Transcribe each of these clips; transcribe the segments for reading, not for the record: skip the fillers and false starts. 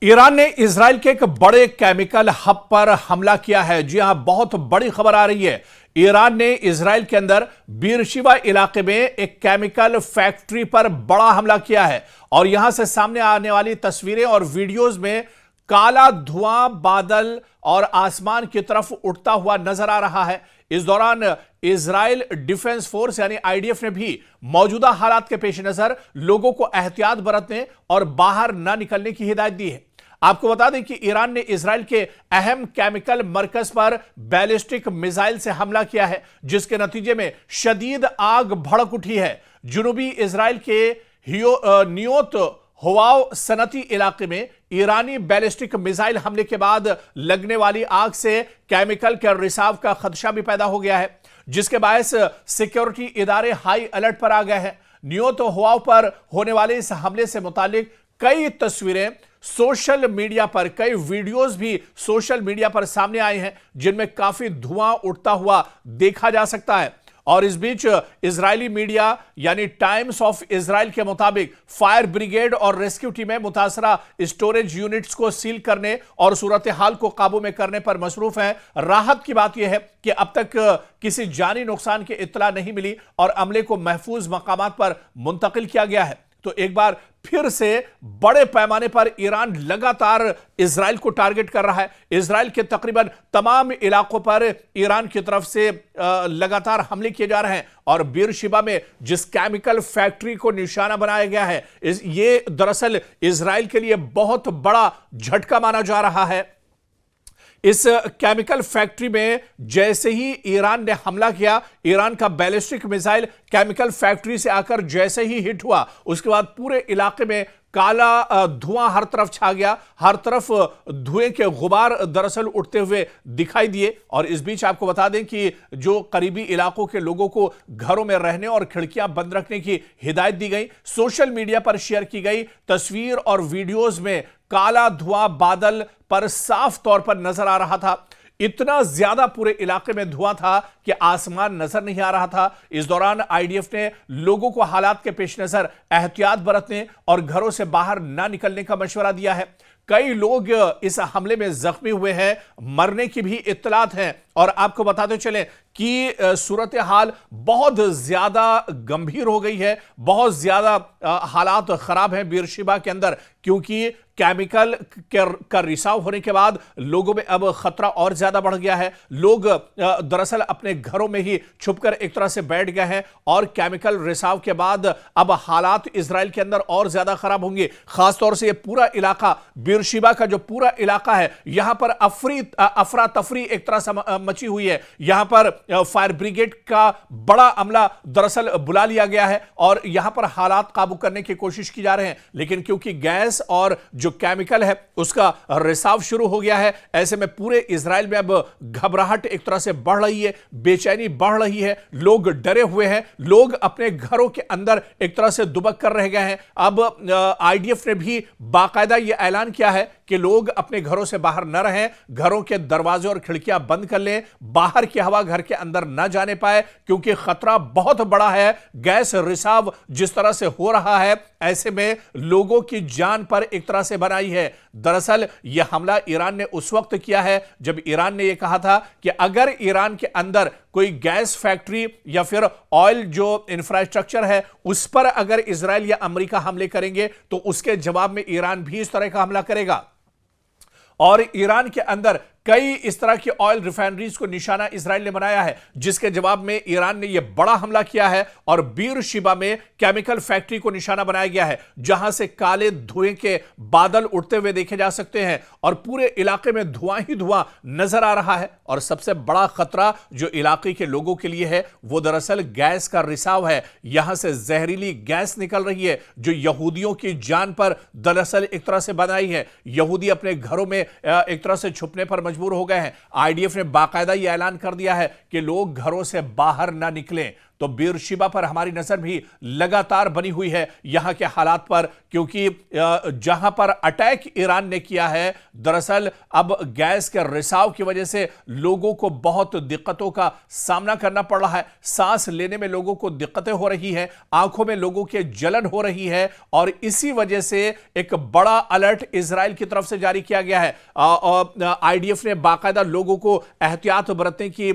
Iran ने Israel के एक बड़े केमिकल हब पर हमला किया है। जी हां, बहुत बड़ी खबर आ रही है। ईरान ने इजराइल के अंदर बीरशिबा इलाके में एक केमिकल फैक्ट्री पर बड़ा हमला किया है और यहां से सामने आने वाली तस्वीरें और वीडियोस में काला धुआं बादल और आसमान की तरफ उठता हुआ नजर आ रहा है। इस दौरान इजराइल डिफेंस फोर्स यानी आईडीएफ ने भी मौजूदा हालात के पेश नजर लोगों को एहतियात बरतने और बाहर न निकलने की हिदायत दी है। आपको बता दें कि ईरान ने इजराइल के अहम केमिकल मरकज पर बैलिस्टिक मिसाइल से हमला किया है, जिसके नतीजे में शदीद आग भड़क उठी है। जुनूबी इजराइल के नियोत होवाव सनती इलाके में ईरानी बैलिस्टिक मिसाइल हमले के बाद लगने वाली आग से केमिकल के रिसाव का खदशा भी पैदा हो गया है, जिसके बायस सिक्योरिटी इदारे हाई अलर्ट पर आ गए हैं। नियोत होवाव पर होने वाले इस हमले से मुतालिक कई तस्वीरें सोशल मीडिया पर, कई वीडियोस भी सोशल मीडिया पर सामने आए हैं, जिनमें काफी धुआं उठता हुआ देखा जा सकता है। और इस बीच इजरायली मीडिया यानी टाइम्स ऑफ इजराइल के मुताबिक फायर ब्रिगेड और रेस्क्यू टीमें मुतासरा स्टोरेज यूनिट्स को सील करने और सूरत हाल को काबू में करने पर मसरूफ हैं। राहत की बात यह है कि अब तक किसी जानी नुकसान की इत्तला नहीं मिली और अमले को महफूज मकामात पर मुंतकिल किया गया है। तो एक बार फिर से बड़े पैमाने पर ईरान लगातार इजराइल को टारगेट कर रहा है। इजराइल के तकरीबन तमाम इलाकों पर ईरान की तरफ से लगातार हमले किए जा रहे हैं और बीरशिबा में जिस केमिकल फैक्ट्री को निशाना बनाया गया है, ये दरअसल इजराइल के लिए बहुत बड़ा झटका माना जा रहा है। इस केमिकल फैक्ट्री में जैसे ही ईरान ने हमला किया, ईरान का बैलिस्टिक मिसाइल केमिकल फैक्ट्री से आकर जैसे ही हिट हुआ, उसके बाद पूरे इलाके में काला धुआं हर तरफ छा गया। हर तरफ धुएं के गुबार दरअसल उठते हुए दिखाई दिए। और इस बीच आपको बता दें कि जो करीबी इलाकों के लोगों को घरों में रहने और खिड़कियां बंद रखने की हिदायत दी गई। सोशल मीडिया पर शेयर की गई तस्वीर और वीडियोस में काला धुआं बादल पर साफ तौर पर नजर आ रहा था। इतना ज्यादा पूरे इलाके में धुआं था कि आसमान नजर नहीं आ रहा था। इस दौरान आईडीएफ ने लोगों को हालात के पेश नजर एहतियात बरतने और घरों से बाहर ना निकलने का मशवरा दिया है। कई लोग इस हमले में जख्मी हुए हैं, मरने की भी इत्तलात हैं। और आपको बताते चलें कि सूरत हाल बहुत ज्यादा गंभीर हो गई है, बहुत ज्यादा हालात खराब हैं बीरशिबा के अंदर, क्योंकि केमिकल का रिसाव होने के बाद लोगों में अब खतरा और ज्यादा बढ़ गया है। लोग दरअसल अपने घरों में ही छुपकर एक तरह से बैठ गए हैं और केमिकल रिसाव के बाद अब हालात इजराइल के अंदर और ज्यादा खराब होंगे। खासतौर से ये पूरा इलाका, बीरशिबा का जो पूरा इलाका है, यहां पर अफरा तफरी एक तरह से मची हुई है। यहां पर फायर ब्रिगेड का बड़ा अमला दरअसल बुला लिया गया है और यहां पर हालात काबू करने की कोशिश की जा रहे हैं, लेकिन क्योंकि गैस और जो केमिकल है उसका रिसाव शुरू हो गया है, ऐसे में पूरे इजराइल में अब घबराहट एक तरह से बढ़ रही है, बेचैनी बढ़ रही है। लोग डरे हुए हैं, लोग अपने घरों के अंदर एक तरह से दुबक कर रह गए हैं। अब आईडीएफ ने भी बाकायदा यह ऐलान किया है कि लोग अपने घरों से बाहर न रहें, घरों के दरवाजे और खिड़कियां बंद कर लें, बाहर की हवा घर के अंदर न जाने पाए, क्योंकि खतरा बहुत बड़ा है। गैस रिसाव जिस तरह से हो रहा है, ऐसे में लोगों की जान पर एक तरह से बनाई है। दरअसल यह हमला ईरान ने उस वक्त किया है जब ईरान ने यह कहा था कि अगर ईरान के अंदर कोई गैस फैक्ट्री या फिर ऑयल जो इंफ्रास्ट्रक्चर है उस पर अगर इजराइल या अमेरिका हमले करेंगे तो उसके जवाब में ईरान भी इस तरह का हमला करेगा। और ईरान के अंदर कई इस तरह की ऑयल रिफाइनरीज को निशाना इजराइल ने बनाया है, जिसके जवाब में ईरान ने यह बड़ा हमला किया है और बीरशिबा में केमिकल फैक्ट्री को निशाना बनाया गया है, जहां से काले धुएं के बादल उठते हुए देखे जा सकते हैं और पूरे इलाके में धुआं ही धुआं नजर आ रहा है। और सबसे बड़ा खतरा जो इलाके के लोगों के लिए है वो दरअसल गैस का रिसाव है। यहां से जहरीली गैस निकल रही है जो यहूदियों की जान पर दरअसल एक तरह से बनाई है। यहूदी अपने घरों में एक तरह से छुपने पर मजबूर हो गए हैं। आईडीएफ ने बाकायदा यह ऐलान कर दिया है कि लोग घरों से बाहर ना निकलें। तो बीरशिबा पर हमारी नजर भी लगातार बनी हुई है यहां के हालात पर, क्योंकि जहां पर अटैक ईरान ने किया है, दरअसल अब गैस के रिसाव की वजह से लोगों को बहुत दिक्कतों का सामना करना पड़ रहा है। सांस लेने में लोगों को दिक्कतें हो रही हैं, आंखों में लोगों के जलन हो रही है, और इसी वजह से एक बड़ा अलर्ट इजराइल की तरफ से जारी किया गया है। आईडीएफ ने बाकायदा लोगों को एहतियात बरतने की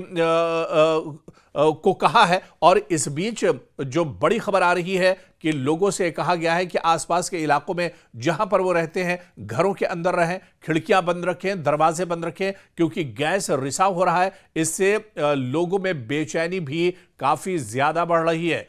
को कहा है, और इस बीच जो बड़ी खबर आ रही है कि लोगों से कहा गया है कि आसपास के इलाकों में जहां पर वो रहते हैं घरों के अंदर रहें, खिड़कियां बंद रखें, दरवाजे बंद रखें, क्योंकि गैस रिसाव हो रहा है। इससे लोगों में बेचैनी भी काफी ज्यादा बढ़ रही है।